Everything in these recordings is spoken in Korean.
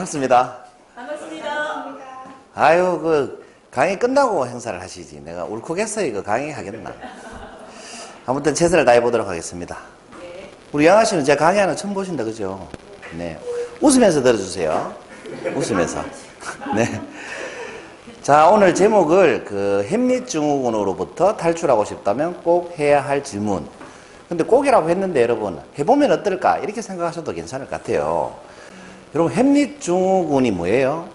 반갑습니다. 반갑습니다. 아유, 강의 끝나고 행사를 하시지. 내가 울컥해서 이거 강의 하겠나. 아무튼 최선을 다해보도록 하겠습니다. 우리 영아 씨는 제가 강의하는 거 처음 보신다, 그죠? 네. 웃으면서 들어주세요. 웃으면서. 네. 자, 오늘 제목을 햄릿증후군으로부터 탈출하고 싶다면 꼭 해야 할 질문. 근데 꼭이라고 했는데 여러분, 해보면 어떨까? 이렇게 생각하셔도 괜찮을 것 같아요. 여러분, 햄릿증후군이 뭐예요?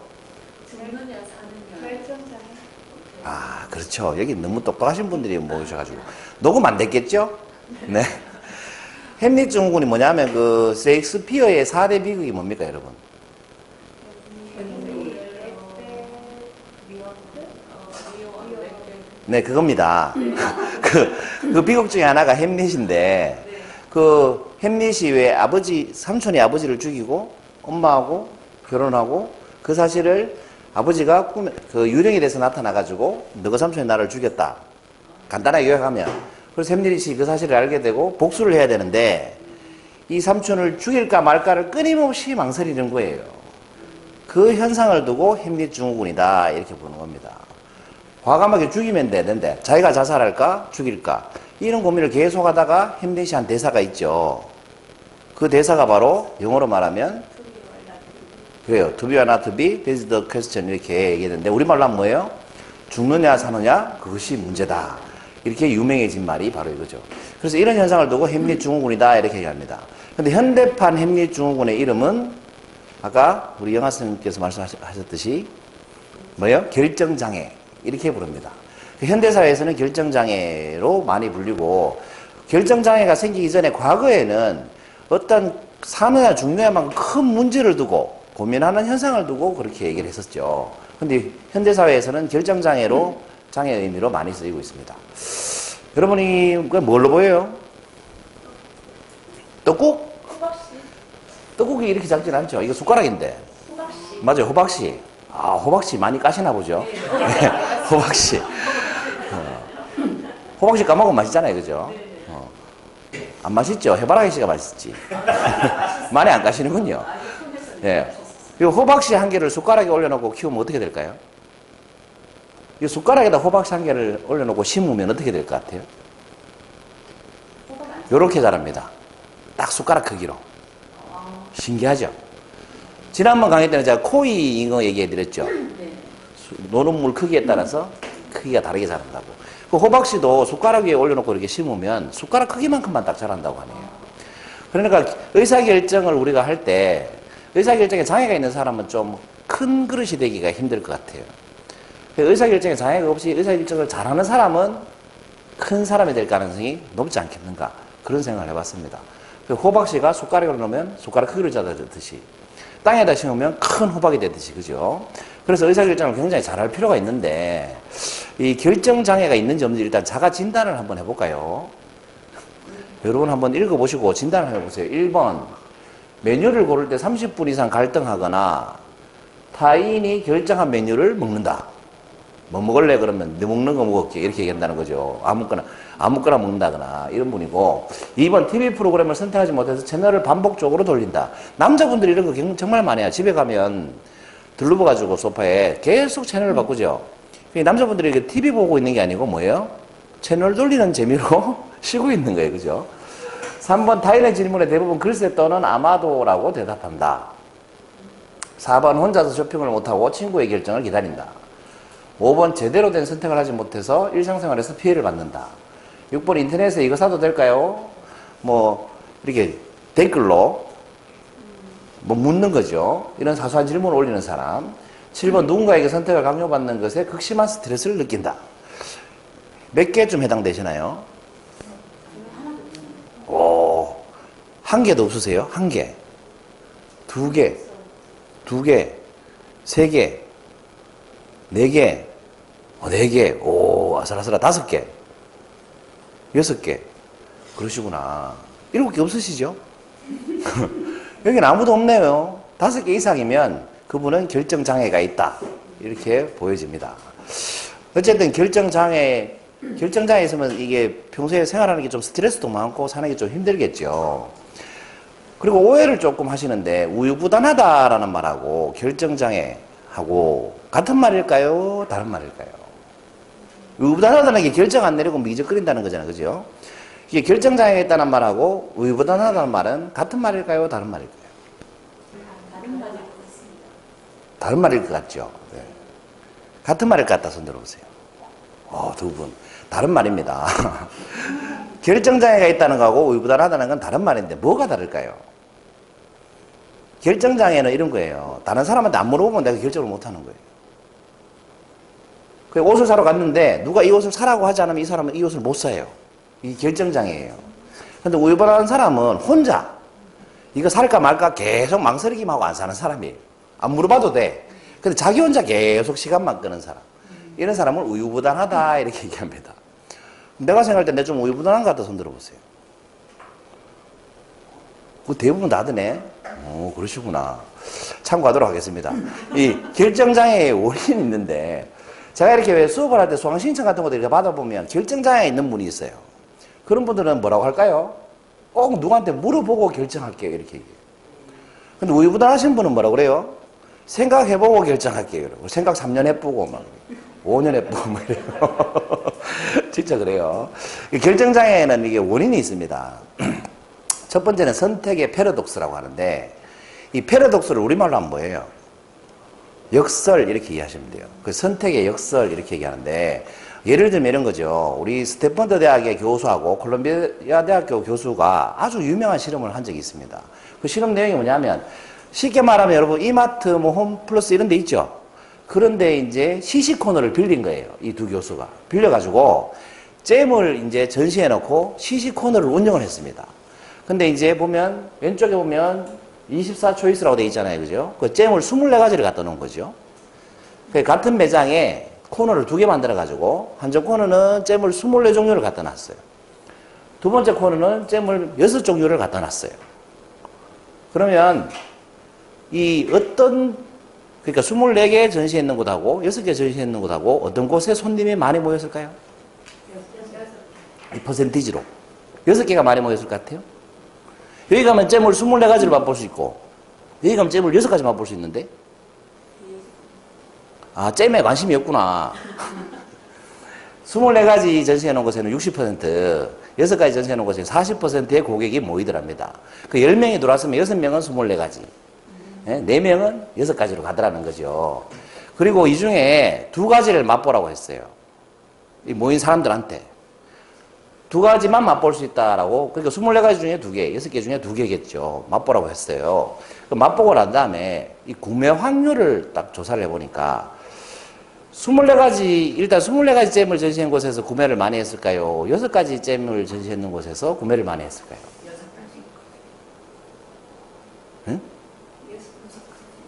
아, 그렇죠. 여기 너무 똑똑하신 분들이 모이셔가지고. 녹음 안 됐겠죠? 네. 햄릿증후군이 뭐냐면, 셰익스피어의 4대 비극이 뭡니까, 여러분? 네, 그겁니다. 그 비극 중에 하나가 햄릿인데, 햄릿이 왜 삼촌이 아버지를 죽이고, 엄마하고 결혼하고, 그 사실을 아버지가 유령이 돼서 나타나가지고, 너가 삼촌이 나를 죽였다. 간단하게 요약하면. 그래서 햄릿이 그 사실을 알게 되고, 복수를 해야 되는데, 이 삼촌을 죽일까 말까를 끊임없이 망설이는 거예요. 그 현상을 두고 햄릿증후군이다. 이렇게 보는 겁니다. 과감하게 죽이면 되는데 자기가 자살할까 죽일까 이런 고민을 계속 하다가 햄릿이 한 대사가 있죠. 그 대사가 바로 영어로 말하면 그래요. To be or not to be, that's the question 이렇게 얘기했는데 우리말로 하면 뭐예요? 죽느냐 사느냐 그것이 문제다. 이렇게 유명해진 말이 바로 이거죠. 그래서 이런 현상을 두고 햄릿증후군이다 이렇게 얘기합니다. 근데 현대판 햄릿증후군의 이름은 아까 우리 영아 선생님께서 말씀하셨듯이 뭐예요? 결정장애 이렇게 부릅니다. 현대사회에서는 결정장애로 많이 불리고 결정장애가 생기기 전에 과거에는 어떤 사느냐 죽느냐만큼 큰 문제를 두고 고민하는 현상을 두고 그렇게 얘기를 했었죠. 근데 현대사회에서는 결정장애로 장애 의미로 많이 쓰이고 있습니다. 여러분이 뭘로 보여요? 떡국? 떡국이 이렇게 작진 않죠. 이거 숟가락인데. 맞아요. 호박씨. 아, 호박씨 많이 까시나 보죠? 네, 호박씨. 호박씨 까먹으면 맛있잖아요. 그죠? 안 맛있죠? 해바라기 씨가 맛있지. 많이 안 까시는군요. 예. 이 호박씨 한 개를 숟가락에 올려놓고 키우면 어떻게 될까요? 이 숟가락에다 호박씨 한 개를 올려놓고 심으면 어떻게 될 것 같아요? 요렇게 자랍니다. 딱 숟가락 크기로. 신기하죠? 지난번 강의 때는 제가 코이 잉어 얘기해드렸죠. 노는 물 크기에 따라서 크기가 다르게 자란다고. 그 호박씨도 숟가락 위에 올려놓고 이렇게 심으면 숟가락 크기만큼만 딱 자란다고 하네요. 그러니까 의사결정을 우리가 할 때 의사결정에 장애가 있는 사람은 좀 큰 그릇이 되기가 힘들 것 같아요. 의사결정에 장애가 없이 의사결정을 잘하는 사람은 큰 사람이 될 가능성이 높지 않겠는가 그런 생각을 해봤습니다. 호박씨가 숟가락에 올려놓으면 숟가락 크기로 자라듯이 땅에다 심으면 큰 호박이 되듯이, 그죠? 그래서 의사결정을 굉장히 잘할 필요가 있는데, 이 결정장애가 있는지 없는지 일단 자가 진단을 한번 해볼까요? 여러분 한번 읽어보시고 진단을 해보세요. 1번, 메뉴를 고를 때 30분 이상 갈등하거나 타인이 결정한 메뉴를 먹는다. 뭐 먹을래? 그러면 너 먹는 거 먹을게. 이렇게 얘기한다는 거죠. 아무거나 먹는다거나 이런 분이고 2번 TV 프로그램을 선택하지 못해서 채널을 반복적으로 돌린다. 남자분들이 이런 거 정말 많이 해요. 집에 가면 들러봐가지고 소파에 계속 채널을 바꾸죠. 남자분들이 TV 보고 있는 게 아니고 뭐예요? 채널 돌리는 재미로 쉬고 있는 거예요. 그죠? 3번 타인의 질문에 대부분 글쎄 또는 아마도라고 대답한다. 4번 혼자서 쇼핑을 못하고 친구의 결정을 기다린다. 5번 제대로 된 선택을 하지 못해서 일상생활에서 피해를 받는다. 6번 인터넷에 이거 사도 될까요? 뭐 이렇게 댓글로 뭐 묻는 거죠. 이런 사소한 질문을 올리는 사람. 7번 누군가에게 선택을 강요받는 것에 극심한 스트레스를 느낀다. 몇 개쯤 해당되시나요? 오, 한 개도 없으세요? 한 개, 두 개, 세 개, 네 개, 네 개, 오, 아슬아슬하 5개, 6개. 그러시구나. 7개 없으시죠? 여기는 아무도 없네요. 5개 이상이면 그분은 결정장애가 있다. 이렇게 보여집니다. 어쨌든 결정장애 있으면 이게 평소에 생활하는 게 좀 스트레스도 많고 사는 게 좀 힘들겠죠. 그리고 오해를 조금 하시는데 우유부단하다라는 말하고 결정장애하고 같은 말일까요? 다른 말일까요? 우유부단하다는 게 결정 안 내리고 미적거린다는 거잖아요. 그죠? 이게 결정장애가 있다는 말하고 우유부단하다는 말은 같은 말일까요? 다른 말일까요? 다른 말일 것 같습니다. 다른 말일 것 같죠? 네. 같은 말일 것 같다 손 들어보세요. 두 분. 다른 말입니다. 결정장애가 있다는 거하고 우유부단하다는 건 다른 말인데 뭐가 다를까요? 결정장애는 이런 거예요. 다른 사람한테 안 물어보면 내가 결정을 못 하는 거예요. 그 옷을 사러 갔는데 누가 이 옷을 사라고 하지 않으면 이 사람은 이 옷을 못 사요. 이게 결정장애예요. 근데 우유부단한 사람은 혼자 이거 살까 말까 계속 망설이기만 하고 안 사는 사람이에요. 안 물어봐도 돼. 근데 자기 혼자 계속 시간만 끄는 사람. 이런 사람을 우유부단하다 이렇게 얘기합니다. 내가 생각할 때 내 좀 우유부단한 것 같다 손 들어보세요. 그 대부분 다드네. 그러시구나. 참고하도록 하겠습니다. 이 결정장애의 원인이 있는데 제가 이렇게 왜 수업을 할 때 수강 신청 같은 것들 이렇게 받아보면 결정장애 있는 분이 있어요. 그런 분들은 뭐라고 할까요? 꼭 누구한테 물어보고 결정할게요 이렇게 얘기해요. 근데 우유부단하신 분은 뭐라고 그래요? 생각해보고 결정할게요. 생각 3년 해보고 막 5년 해보고 막 이래요. 진짜 그래요. 결정장애에는 이게 원인이 있습니다. 첫 번째는 선택의 패러독스라고 하는데 이 패러독스를 우리말로 하면 뭐예요? 역설 이렇게 이해하시면 돼요. 그 선택의 역설 이렇게 얘기하는데 예를 들면 이런 거죠. 우리 스탠퍼드 대학의 교수하고 콜롬비아 대학교 교수가 아주 유명한 실험을 한 적이 있습니다. 그 실험 내용이 뭐냐면 쉽게 말하면 여러분 이마트 뭐 홈플러스 이런 데 있죠. 그런데 이제 시식 코너를 빌린 거예요. 이 두 교수가 빌려가지고 잼을 이제 전시해 놓고 시식 코너를 운영을 했습니다. 근데 이제 보면 왼쪽에 보면 24초이스라고 돼 있잖아요. 그죠? 그 잼을 24가지를 갖다 놓은 거죠. 같은 매장에 코너를 두 개 만들어 가지고 한쪽 코너는 잼을 24종류를 갖다 놨어요. 두 번째 코너는 잼을 6종류를 갖다 놨어요. 그러면 이 어떤 그러니까 24개 전시해 있는 곳하고 6개 전시해 있는 곳하고 어떤 곳에 손님이 많이 모였을까요? 이 퍼센티지로 6개가 많이 모였을 것 같아요. 여기 가면 잼을 24가지를 맛볼 수 있고 여기 가면 잼을 6가지 맛볼 수 있는데 잼에 관심이 없구나. 24가지 전시해 놓은 곳에는 60%, 6가지 전시해 놓은 곳에는 40%의 고객이 모이더랍니다. 그 10명이 들어왔으면 6명은 24가지, 4명은 6가지로 가더라는 거죠. 그리고 이 중에 2가지를 맛보라고 했어요. 이 모인 사람들한테. 2가지만 맛볼 수 있다라고, 그러니까 24가지 중에 2개, 6개 중에 2개겠죠. 맛보라고 했어요. 맛보고 난 다음에 이 구매 확률을 딱 조사를 해보니까 24가지, 일단 24가지 잼을 전시한 곳에서 구매를 많이 했을까요? 6가지 잼을 전시했는 곳에서 구매를 많이 했을까요? 6가지. 응?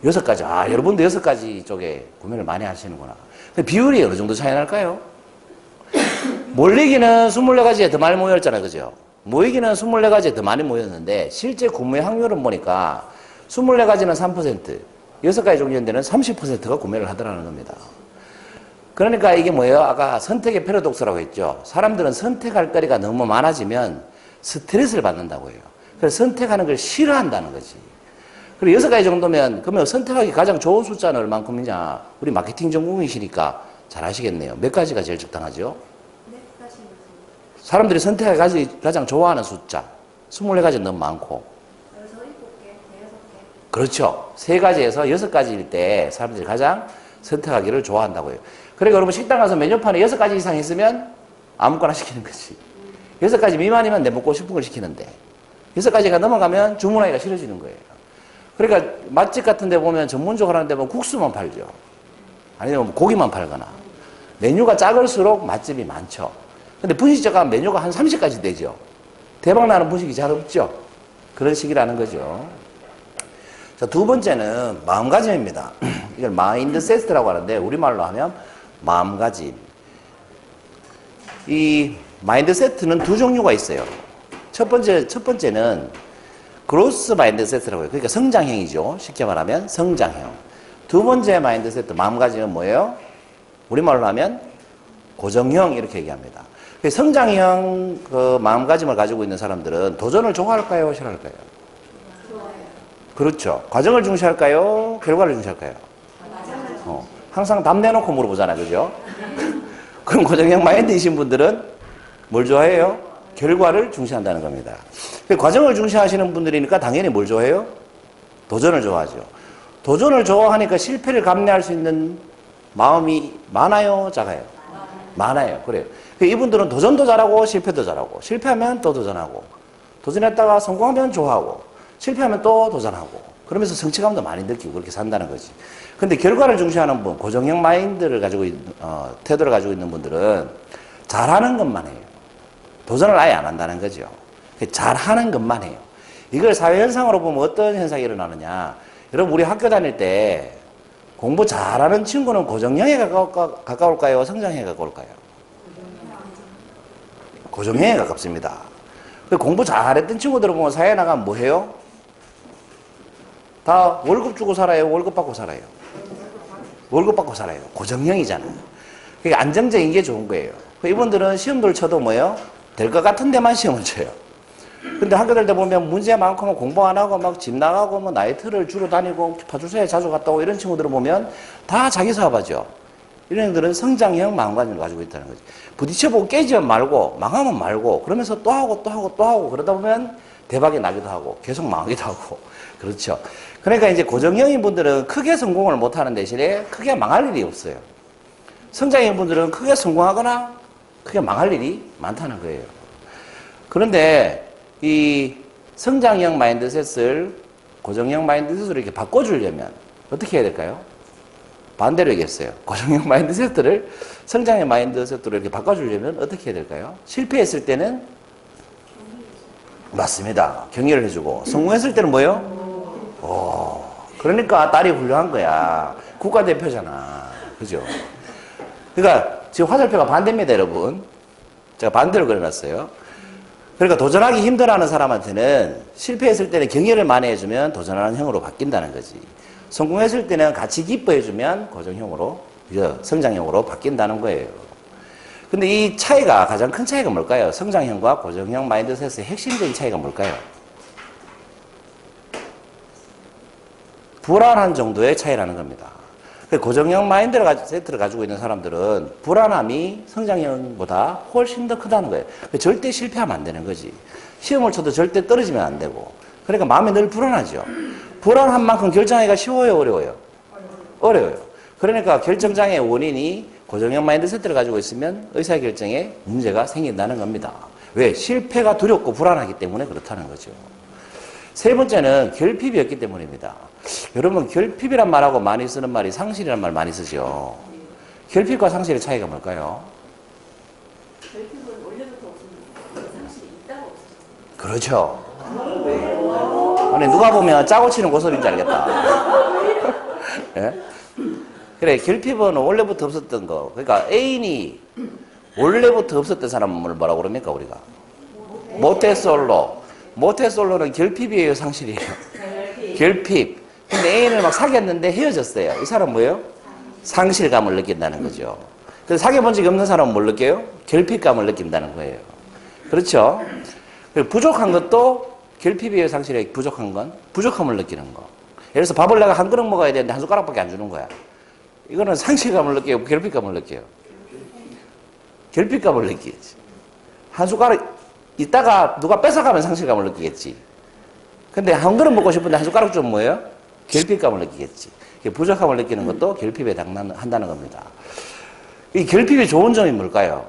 6가지. 여러분도 6가지 쪽에 구매를 많이 하시는구나. 비율이 어느 정도 차이 날까요? 몰리기는 24가지에 더 많이 모였잖아요. 그죠? 모이기는 24가지에 더 많이 모였는데 실제 구매 확률은 보니까 24가지는 3%, 6가지 종류인데는 30%가 구매를 하더라는 겁니다. 그러니까 이게 뭐예요? 아까 선택의 패러독스라고 했죠. 사람들은 선택할 거리가 너무 많아지면 스트레스를 받는다고 해요. 그래서 선택하는 걸 싫어한다는 거지. 그리고 6가지 정도면 그러면 선택하기 가장 좋은 숫자는 얼만큼이냐? 우리 마케팅 전공이시니까 잘 아시겠네요. 몇 가지가 제일 적당하죠? 사람들이 선택하기 가장 좋아하는 숫자 24가지 너무 많고 그렇죠. 3가지에서 6가지일 때 사람들이 가장 선택하기를 좋아한다고 해요. 그러니까 여러분 식당 가서 메뉴판에 6가지 이상 있으면 아무거나 시키는 거지. 6가지 미만이면 내 먹고 싶은 걸 시키는데 6가지가 넘어가면 주문하기가 싫어지는 거예요. 그러니까 맛집 같은 데 보면 전문적으로 하는 데 보면 국수만 팔죠. 아니면 고기만 팔거나 메뉴가 작을수록 맛집이 많죠. 근데 분식집가 메뉴가 한 30가지 되죠. 대박나는 분식이 잘 없죠. 그런 식이라는 거죠. 자, 두 번째는 마음가짐입니다. 이걸 마인드세트라고 하는데 우리말로 하면 마음가짐. 이 마인드세트는 두 종류가 있어요. 첫 번째는 그로스 마인드세트라고 해요. 그러니까 성장형이죠. 쉽게 말하면 성장형. 두 번째 마인드세트 마음가짐은 뭐예요? 우리말로 하면 고정형 이렇게 얘기합니다. 성장형 그 마음가짐을 가지고 있는 사람들은 도전을 좋아할까요? 싫어할까요? 그렇죠. 과정을 중시할까요? 결과를 중시할까요? 항상 답 내놓고 물어보잖아요. 그죠? 그럼 고정형 마인드이신 분들은 뭘 좋아해요? 결과를 중시한다는 겁니다. 과정을 중시하시는 분들이니까 당연히 뭘 좋아해요? 도전을 좋아하죠. 도전을 좋아하니까 실패를 감내할 수 있는 마음이 많아요? 작아요? 많아요. 그래요. 이분들은 도전도 잘하고 실패도 잘하고 실패하면 또 도전하고 도전했다가 성공하면 좋아하고 실패하면 또 도전하고 그러면서 성취감도 많이 느끼고 그렇게 산다는 거지. 근데 결과를 중시하는 분, 고정형 마인드를 가지고 태도를 가지고 있는 분들은 잘하는 것만 해요. 도전을 아예 안 한다는 거죠. 잘하는 것만 해요. 이걸 사회현상으로 보면 어떤 현상이 일어나느냐. 여러분 우리 학교 다닐 때 공부 잘하는 친구는 고정형에 가까울까요? 성장형에 가까울까요? 고정형에 가깝습니다. 공부 잘했던 친구들을 보면 사회에 나가면 뭐 해요? 다 월급 주고 살아요? 월급 받고 살아요? 월급 받고 살아요. 고정형이잖아요. 그러니까 안정적인 게 좋은 거예요. 이분들은 시험들 쳐도 뭐예요? 될 것 같은 데만 시험을 쳐요. 근데 학교 다닐 때 보면 문제 많고 공부 안 하고 막 집 나가고 뭐 나이트를 주로 다니고 파출소에 자주 갔다 오고 이런 친구들을 보면 다 자기 사업하죠. 이런 애들은 성장형 마음가짐을 가지고 있다는 거지. 부딪혀보고 깨지면 말고 망하면 말고 그러면서 또 하고 또 하고 또 하고 그러다 보면 대박이 나기도 하고 계속 망하기도 하고 그렇죠. 그러니까 이제 고정형인 분들은 크게 성공을 못하는 대신에 크게 망할 일이 없어요. 성장형 분들은 크게 성공하거나 크게 망할 일이 많다는 거예요. 그런데 이 성장형 마인드셋을 고정형 마인드셋으로 이렇게 바꿔주려면 어떻게 해야 될까요? 반대로 얘기했어요. 고정형 마인드셋을 성장형 마인드셋으로 이렇게 바꿔주려면 어떻게 해야 될까요? 실패했을 때는 맞습니다. 격려를 해주고 성공했을 때는 뭐예요? 그러니까 딸이 훌륭한 거야. 국가대표잖아. 그죠? 그러니까 지금 화살표가 반대입니다, 여러분. 제가 반대로 그려놨어요. 그러니까 도전하기 힘들어하는 사람한테는 실패했을 때는 격려를 많이 해주면 도전하는 형으로 바뀐다는 거지. 성공했을 때는 같이 기뻐해주면 고정형으로, 성장형으로 바뀐다는 거예요. 근데 이 차이가, 가장 큰 차이가 뭘까요? 성장형과 고정형 마인드셋의 핵심적인 차이가 뭘까요? 불안한 정도의 차이라는 겁니다. 고정형 마인드셋을 가지고 있는 사람들은 불안함이 성장형보다 훨씬 더 크다는 거예요. 절대 실패하면 안 되는 거지. 시험을 쳐도 절대 떨어지면 안 되고. 그러니까 마음이 늘 불안하죠. 불안한 만큼 결정하기가 쉬워요, 어려워요? 어려워요. 그러니까 결정장애의 원인이 고정형 마인드셋을 가지고 있으면 의사결정에 문제가 생긴다는 겁니다. 왜? 실패가 두렵고 불안하기 때문에 그렇다는 거죠. 세 번째는 결핍이었기 때문입니다. 여러분 결핍이란 말하고 많이 쓰는 말이 상실이란 말 많이 쓰죠. 결핍과 상실의 차이가 뭘까요? 결핍은 원래부터 없었는데 상실이 있다고 없었어요. 그렇죠. 아니 누가 보면 짜고 치는 고소리인지 알겠다. 예? 그래 결핍은 원래부터 없었던 거. 그러니까 애인이 원래부터 없었던 사람을 뭐라고 그럽니까 우리가? 모태솔로. 모태솔로는 결핍이에요, 상실이에요? 결핍. 근데 애인을 막 사귀었는데 헤어졌어요. 이 사람 뭐예요? 상실감을 느낀다는 거죠. 그래서 사귀어본 적이 없는 사람은 뭘 느껴요? 결핍감을 느낀다는 거예요. 그렇죠? 부족한 것도 결핍이에요, 상실이에요? 부족한 건? 부족함을 느끼는 거. 예를 들어서 밥을 내가 한 그릇 먹어야 되는데 한 숟가락밖에 안 주는 거야. 이거는 상실감을 느껴요, 결핍감을 느껴요? 결핍감을 느끼지. 한 숟가락 이따가 누가 뺏어가면 상실감을 느끼겠지. 근데 한 그릇 먹고 싶은데 한 숟가락 좀 뭐예요? 결핍감을 느끼겠지. 부족함을 느끼는 것도 결핍에 해당한다는 겁니다. 이 결핍의 좋은 점이 뭘까요?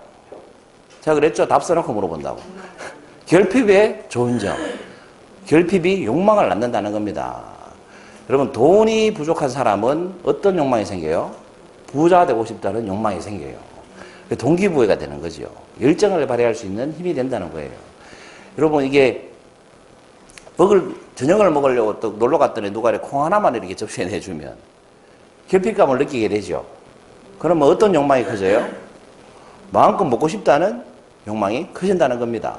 제가 그랬죠? 답 써놓고 물어본다고. 결핍의 좋은 점. 결핍이 욕망을 낳는다는 겁니다. 여러분 돈이 부족한 사람은 어떤 욕망이 생겨요? 부자 되고 싶다는 욕망이 생겨요. 동기부여가 되는 거죠. 열정을 발휘할 수 있는 힘이 된다는 거예요. 여러분 이게 저녁을 먹으려고 또 놀러 갔더니 누가 콩 하나만 이렇게 접시에 내주면 결핍감을 느끼게 되죠. 그러면 어떤 욕망이 커져요? 마음껏 먹고 싶다는 욕망이 커진다는 겁니다.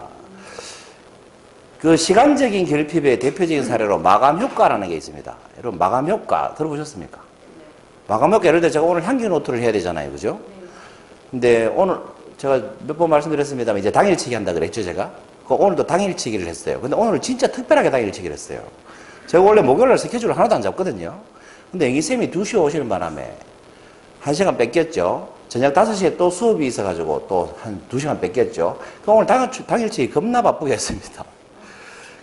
그 시간적인 결핍의 대표적인 사례로 마감 효과라는 게 있습니다. 여러분 마감 효과 들어보셨습니까? 마감 효과 예를 들어 제가 오늘 향기 노트를 해야 되잖아요. 그죠? 근데 오늘 제가 몇 번 말씀드렸습니다만 이제 당일치기 한다 그랬죠 제가? 오늘도 당일치기를 했어요. 근데 오늘 진짜 특별하게 당일치기를 했어요. 제가 원래 목요일날 스케줄을 하나도 안 잡거든요. 근데 앵기쌤이 2시에 오시는 바람에 1시간 뺏겼죠. 저녁 5시에 또 수업이 있어가지고 또 한 2시간 뺏겼죠. 그럼 오늘 당일치 겁나 바쁘게 했습니다.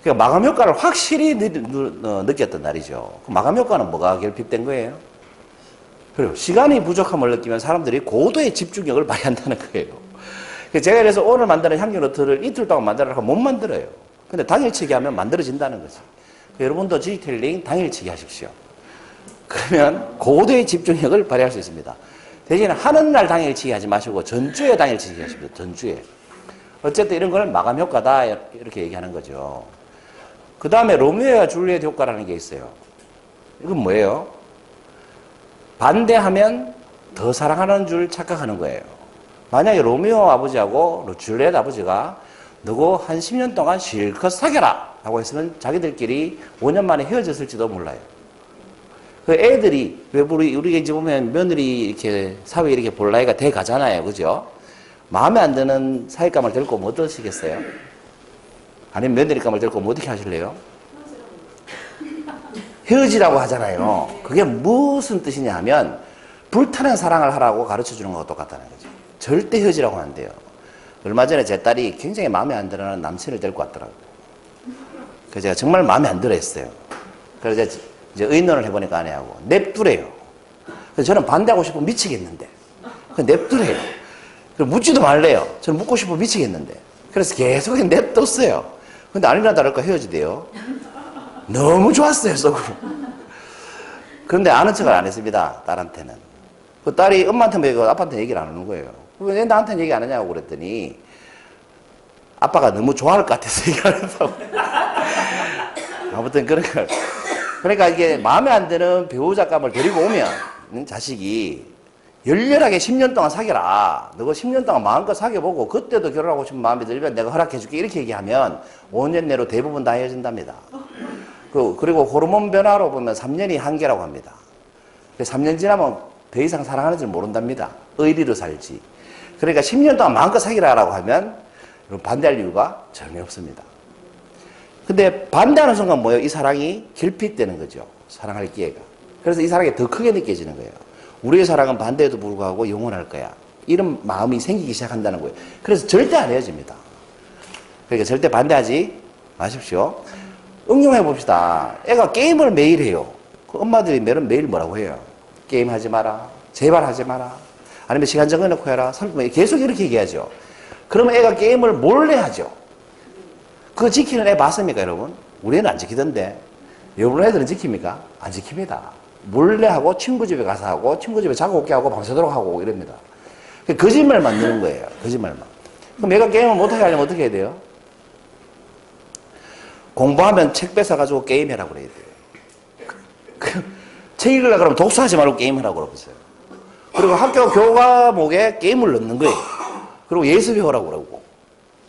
그러니까 마감 효과를 확실히 느꼈던 날이죠. 그 마감 효과는 뭐가 결핍된 거예요? 그리고 시간이 부족함을 느끼면 사람들이 고도의 집중력을 발휘한다는 거예요. 제가 그래서 오늘 만드는 향기 노트를 이틀 동안 만들라고 못 만들어요. 근데 당일치기 하면 만들어진다는 거죠. 여러분도 디테일링 당일치기 하십시오. 그러면 고도의 집중력을 발휘할 수 있습니다. 대신에 하는 날 당일치기 하지 마시고 전주에 당일치기 하십시오. 전주에. 어쨌든 이런 걸 마감 효과다 이렇게 얘기하는 거죠. 그 다음에 로미오와 줄리엣 효과라는 게 있어요. 이건 뭐예요? 반대하면 더 사랑하는 줄 착각하는 거예요. 만약에 로미오 아버지하고 줄리엣 아버지가 너고 한 10년 동안 실컷 사귀라 라고 했으면 자기들끼리 5년 만에 헤어졌을지도 몰라요. 그 애들이, 왜 우리가 이제 보면 며느리 이렇게 사회에 이렇게 볼 나이가 돼 가잖아요. 그죠? 마음에 안 드는 사윗감을 데리고 뭐 어떠시겠어요? 아니면 며느리감을 데리고 뭐 어떻게 하실래요? 헤어지라고 하잖아요. 그게 무슨 뜻이냐 하면 불타는 사랑을 하라고 가르쳐 주는 것과 똑같다는 거죠. 절대 헤어지라고 하면 안 돼요. 얼마 전에 제 딸이 굉장히 마음에 안 들어하는 남친을 데리고 왔더라고요. 그래서 제가 정말 마음에 안 들어 했어요. 그래서 이제 의논을 해보니까 아내하고 냅두래요. 그래서 저는 반대하고 싶으면 미치겠는데 냅두래요. 그리고 묻지도 말래요. 저는 묻고 싶으면 미치겠는데. 그래서 계속 냅뒀어요. 근데 아니나 다를까 헤어지대요. 너무 좋았어요, 속으로. 그런데 아는 척을 안 했습니다, 딸한테는. 그 딸이 엄마한테 뭐 아빠한테 얘기를 안 하는 거예요. 왜 나한테는 얘기 안 하냐고 그랬더니 아빠가 너무 좋아할 것 같아서 얘기 안 했다고. 아무튼 그런 걸. 그러니까 이게 마음에 안 드는 배우자감을 데리고 오면 자식이 열렬하게 10년 동안 사귀라. 너가 10년 동안 마음껏 사귀어보고 그때도 결혼하고 싶은 마음이 들면 내가 허락해줄게. 이렇게 얘기하면 5년 내로 대부분 다 헤어진답니다. 그리고 호르몬 변화로 보면 3년이 한계라고 합니다. 3년 지나면 더 이상 사랑하는 줄 모른답니다. 의리로 살지. 그러니까 10년 동안 마음껏 사귀라고 하면 반대할 이유가 전혀 없습니다. 근데 반대하는 순간 뭐예요? 이 사랑이 결핍되는 거죠. 사랑할 기회가. 그래서 이 사랑이 더 크게 느껴지는 거예요. 우리의 사랑은 반대에도 불구하고 영원할 거야. 이런 마음이 생기기 시작한다는 거예요. 그래서 절대 안 헤어집니다. 그러니까 절대 반대하지 마십시오. 응용해 봅시다. 애가 게임을 매일 해요. 그 엄마들이 매일 뭐라고 해요? 게임 하지 마라. 제발 하지 마라. 아니면 시간 정해놓고 해라. 계속 이렇게 얘기하죠. 그러면 애가 게임을 몰래 하죠. 그거 지키는 애 봤습니까, 여러분? 우리 애는 안 지키던데. 여러분 애들은 지킵니까? 안 지킵니다. 몰래 하고 친구 집에 가서 하고 친구 집에 자고 올게 하고 밤새도록 하고 이럽니다. 거짓말 만드는 거예요. 거짓말만. 그럼 얘가 게임을 못하게 하려면 어떻게 해야 돼요? 공부하면 책 뺏어가지고 게임해라고 그래야 돼요. 책 읽으려고 그러면 독서하지 말고 게임하라고 그러세요. 그리고 학교 교과목에 게임을 넣는 거예요. 그리고 예습 배우라고 그러고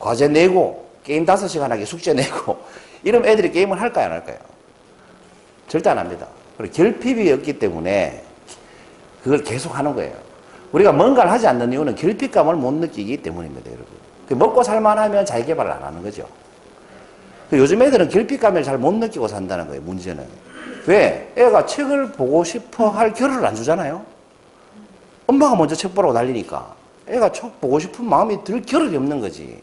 과제 내고 게임 5시간 하기 숙제 내고 이러면 애들이 게임을 할까요 안 할까요? 절대 안 합니다. 그리고 결핍이 없기 때문에 그걸 계속 하는 거예요. 우리가 뭔가를 하지 않는 이유는 결핍감을 못 느끼기 때문입니다, 여러분. 먹고 살만하면 자기개발을 안 하는 거죠. 요즘 애들은 결핍감을 잘 못 느끼고 산다는 거예요, 문제는. 왜? 애가 책을 보고 싶어 할 겨를을 안 주잖아요. 엄마가 먼저 책 보라고 날리니까 애가 책 보고 싶은 마음이 들 겨를이 없는 거지.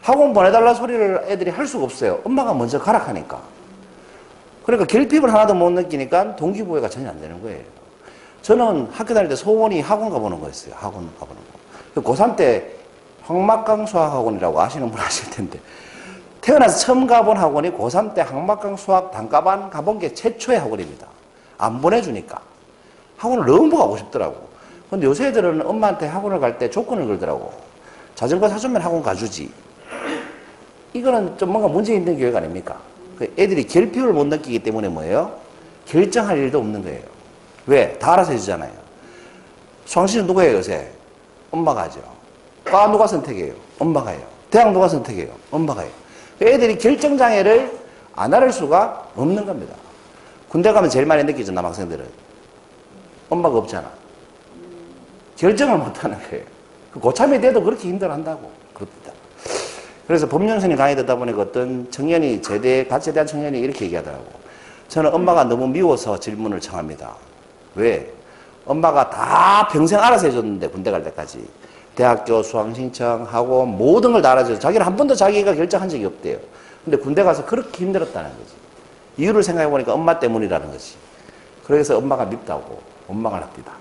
학원 보내달라 소리를 애들이 할 수가 없어요. 엄마가 먼저 가라 하니까. 그러니까 결핍을 하나도 못 느끼니까 동기부여가 전혀 안 되는 거예요. 저는 학교 다닐 때 소원이 학원 가보는 거였어요. 학원 가보는 거. 고3 때 황막강 수학학원이라고 아시는 분 아실 텐데 태어나서 처음 가본 학원이 고3 때 황막강 수학 단과반 가본 게 최초의 학원입니다. 안 보내주니까. 학원을 너무 가고 싶더라고. 근데 요새 애들은 엄마한테 학원을 갈 때 조건을 걸더라고. 자전거 사주면 학원 가주지. 이거는 좀 뭔가 문제 있는 교육 아닙니까? 애들이 결핍을 못 느끼기 때문에 뭐예요? 결정할 일도 없는 거예요. 왜? 다 알아서 해주잖아요. 수강시는 누가 해요, 요새? 엄마가 하죠. 과 누가 선택해요? 엄마가 해요. 대학 누가 선택해요? 엄마가 해요. 애들이 결정장애를 안 앓을 수가 없는 겁니다. 군대 가면 제일 많이 느끼죠, 남학생들은. 엄마가 없잖아. 결정을 못 하는 거예요. 고참이 돼도 그렇게 힘들어한다고. 그렇다. 그래서 법령선이 강의 듣다 보니까 어떤 청년이 같이 제대한 청년이 이렇게 얘기하더라고. 저는 엄마가 너무 미워서 질문을 청합니다. 왜? 엄마가 다 평생 알아서 해줬는데 군대 갈 때까지 대학교 수강 신청하고 모든 걸 다 알아줘서 자기는 한 번도 자기가 결정한 적이 없대요. 근데 군대 가서 그렇게 힘들었다는 거지. 이유를 생각해 보니까 엄마 때문이라는 거지. 그래서 엄마가 밉다고 원망을 합니다.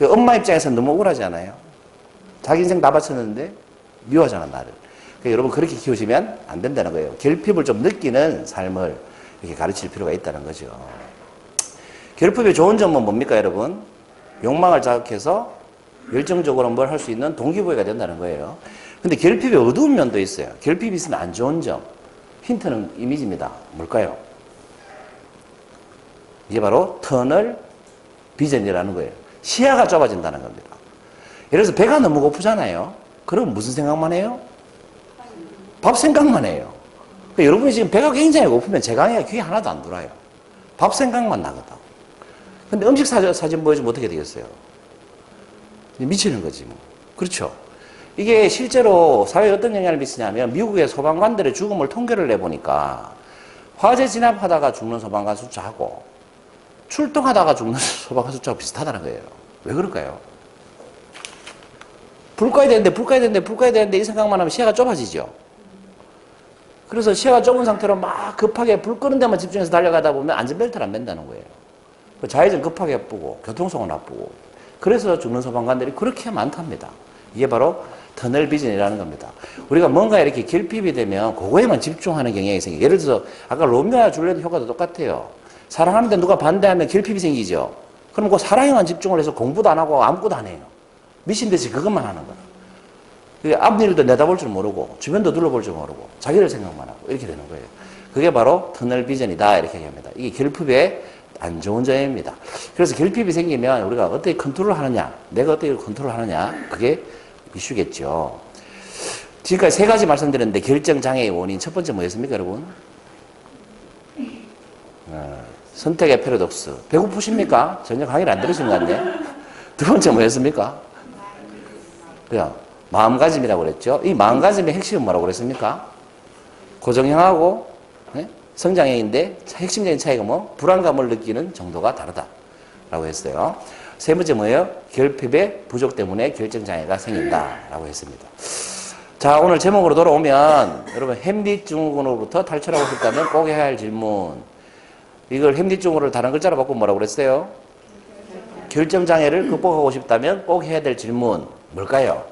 엄마 입장에서는 너무 억울하지 않아요? 자기 인생 다 바쳤는데 미워하잖아 나를. 그러니까 여러분 그렇게 키우시면 안 된다는 거예요. 결핍을 좀 느끼는 삶을 이렇게 가르칠 필요가 있다는 거죠. 결핍의 좋은 점은 뭡니까 여러분? 욕망을 자극해서 열정적으로 뭘 할 수 있는 동기부여가 된다는 거예요. 근데 결핍의 어두운 면도 있어요. 결핍이 있으면 안 좋은 점. 힌트는 이미지입니다. 뭘까요? 이게 바로 터널 비전이라는 거예요. 시야가 좁아진다는 겁니다. 예를 들어서 배가 너무 고프잖아요. 그럼 무슨 생각만 해요? 밥 생각만 해요. 그러니까 여러분이 지금 배가 굉장히 고프면 제 강의가 귀에 하나도 안 돌아요. 밥 생각만 나거든. 근데 음식 사진 보여주면 어떻게 되겠어요? 미치는 거지 뭐. 그렇죠? 이게 실제로 사회에 어떤 영향을 미치냐면 미국의 소방관들의 죽음을 통계를 내보니까 화재 진압하다가 죽는 소방관 숫자하고 출동하다가 죽는 소방관 숫자하고 비슷하다는 거예요. 왜 그럴까요? 불 꺼야 되는데 이 생각만 하면 시야가 좁아지죠. 그래서 시야가 좁은 상태로 막 급하게 불 끄는 데만 집중해서 달려가다 보면 안전벨트를 안 맨다는 거예요. 좌회전 급하게 나쁘고 교통사고 나쁘고 그래서 죽는 소방관들이 그렇게 많답니다. 이게 바로 터널 비전이라는 겁니다. 우리가 뭔가 이렇게 결핍이 되면 그거에만 집중하는 경향이 생겨요. 예를 들어서 아까 로미오와 줄리엣 효과도 똑같아요. 사랑하는데 누가 반대하면 결핍이 생기죠. 그럼 그 사랑에만 집중을 해서 공부도 안 하고 아무것도 안 해요. 미친 듯이 그것만 하는 거예요. 앞일도 내다볼 줄 모르고 주변도 둘러볼 줄 모르고 자기를 생각만 하고 이렇게 되는 거예요. 그게 바로 터널 비전이다 이렇게 얘기합니다. 이게 결핍의 안 좋은 점입니다. 그래서 결핍이 생기면 우리가 어떻게 컨트롤 하느냐, 내가 어떻게 컨트롤 하느냐, 그게 이슈겠죠. 지금까지 세 가지 말씀드렸는데 결정장애의 원인 첫 번째 뭐였습니까 여러분? 선택의 패러독스. 배고프십니까? 전혀 강의를 안 들으신 것 같네. 두 번째 뭐였습니까? 그냥 마음가짐이라고 그랬죠. 이 마음가짐의 핵심은 뭐라고 그랬습니까? 고정형하고 성장형인데 핵심적인 차이가 뭐? 불안감을 느끼는 정도가 다르다라고 했어요. 세 번째 뭐예요? 결핍의 부족 때문에 결정장애가 생긴다라고 했습니다. 자, 오늘 제목으로 돌아오면 여러분 햄릿 증후군으로부터 탈출하고 싶다면 꼭 해야 할 질문. 이걸 햄릿 증후군을 다른 글자로 바꾸면 뭐라고 그랬어요? 결정장애를 극복하고 싶다면 꼭 해야 될 질문 뭘까요?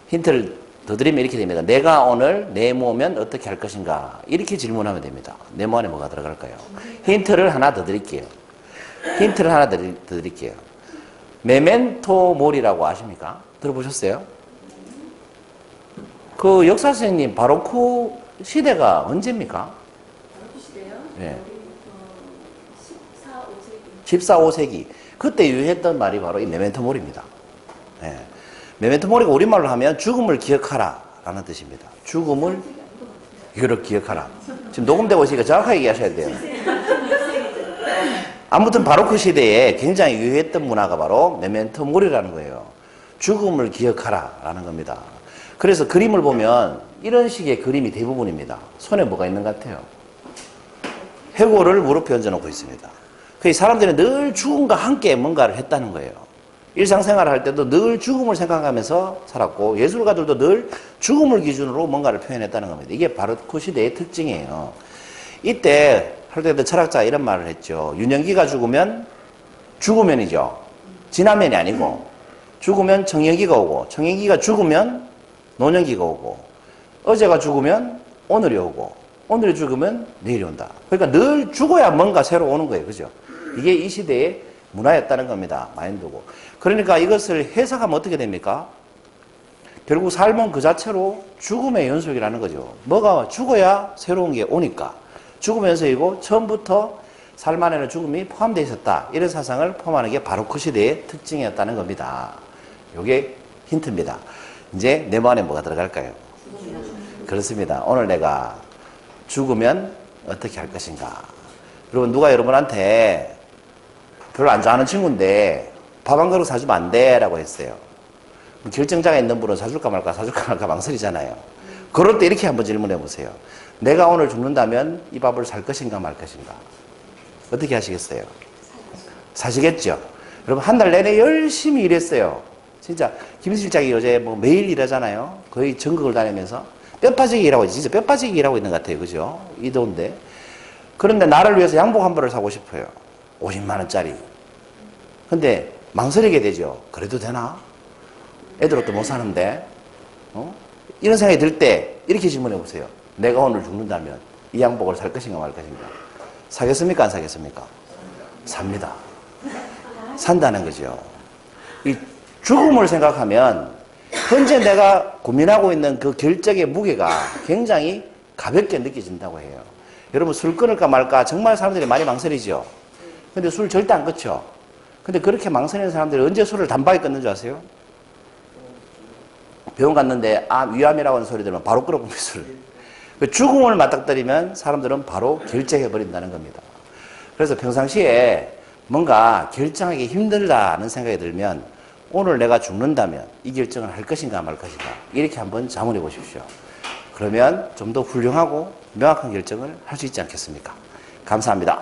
힌트를 더 드리면 이렇게 됩니다. 내가 오늘 네모면 어떻게 할 것인가? 이렇게 질문하면 됩니다. 네모 안에 뭐가 들어갈까요? 힌트를 하나 더 드릴게요. 메멘토 모리라고 아십니까? 들어보셨어요? 그 역사 선생님 바로크 시대가 언제입니까? 바로크 시대요? 네. 14, 5세기. 14, 5세기. 그때 유행했던 말이 바로 이 메멘토 모리입니다. 네. 메멘토 모리가 우리말로 하면 죽음을 기억하라 라는 뜻입니다. 죽음을 이거를 기억하라. 지금 녹음되고 있으니까 정확하게 얘기하셔야 돼요. 아무튼 바로크 시대에 굉장히 유효했던 문화가 바로 메멘토 모리라는 거예요. 죽음을 기억하라 라는 겁니다. 그래서 그림을 보면 이런 식의 그림이 대부분입니다. 손에 뭐가 있는 것 같아요? 해골을 무릎에 얹어놓고 있습니다. 그 사람들이 늘 죽음과 함께 뭔가를 했다는 거예요. 일상생활을 할 때도 늘 죽음을 생각하면서 살았고 예술가들도 늘 죽음을 기준으로 뭔가를 표현했다는 겁니다. 이게 바로크 시대의 특징이에요. 이때 할때도 철학자가 이런 말을 했죠. 윤영기가 죽으면 죽으면이죠. 지나면이 아니고 죽으면 청년기가 오고 청년기가 죽으면 노년기가 오고 어제가 죽으면 오늘이 오고 오늘이 죽으면 내일이 온다. 그러니까 늘 죽어야 뭔가 새로 오는 거예요. 그죠? 이게 이 시대의 문화였다는 겁니다. 마인드고. 그러니까 이것을 해석하면 어떻게 됩니까? 결국 삶은 그 자체로 죽음의 연속이라는 거죠. 뭐가 죽어야 새로운 게 오니까. 죽음의 연속이고 처음부터 삶 안에는 죽음이 포함되어 있었다. 이런 사상을 포함하는 게 바로크 시대의 특징이었다는 겁니다. 이게 힌트입니다. 이제 내 마음에 뭐가 들어갈까요? 그렇습니다. 오늘 내가 죽으면 어떻게 할 것인가. 여러분 누가 여러분한테 별로 안 좋아하는 친구인데 밥 한 그릇 사주면 안 돼 라고 했어요. 결정장애 있는 분은 사줄까 말까 망설이잖아요. 그럴 때 이렇게 한번 질문해 보세요. 내가 오늘 죽는다면 이 밥을 살 것인가 말 것인가. 어떻게 하시겠어요? 사시겠죠? 여러분, 한 달 내내 열심히 일했어요. 진짜, 김 실장이 요새 뭐 매일 일하잖아요. 거의 전국을 다니면서. 뼈 빠지게 일하고, 진짜 뼈 빠지게 일하고 있는 것 같아요. 그죠? 이 더운데. 그런데 나를 위해서 양복 한 벌을 사고 싶어요. 50만원짜리. 근데 망설이게 되죠. 그래도 되나? 애들 옷도 못 사는데. 이런 생각이 들 때, 이렇게 질문해 보세요. 내가 오늘 죽는다면 이 양복을 살 것인가 말 것인가? 사겠습니까? 안 사겠습니까? 삽니다. 산다는 거죠. 이 죽음을 생각하면 현재 내가 고민하고 있는 그 결정의 무게가 굉장히 가볍게 느껴진다고 해요. 여러분, 술 끊을까 말까 정말 사람들이 많이 망설이죠. 근데 술 절대 안 끊죠. 근데 그렇게 망설이는 사람들이 언제 술을 단박에 끊는 줄 아세요? 병원 갔는데 위암이라고 하는 소리 들으면 바로 끊어봅니다. 술을. 죽음을 맞닥뜨리면 사람들은 바로 결정해버린다는 겁니다. 그래서 평상시에 뭔가 결정하기 힘들다는 생각이 들면 오늘 내가 죽는다면 이 결정을 할 것인가 말 것인가 이렇게 한번 자문해 보십시오. 그러면 좀 더 훌륭하고 명확한 결정을 할 수 있지 않겠습니까? 감사합니다.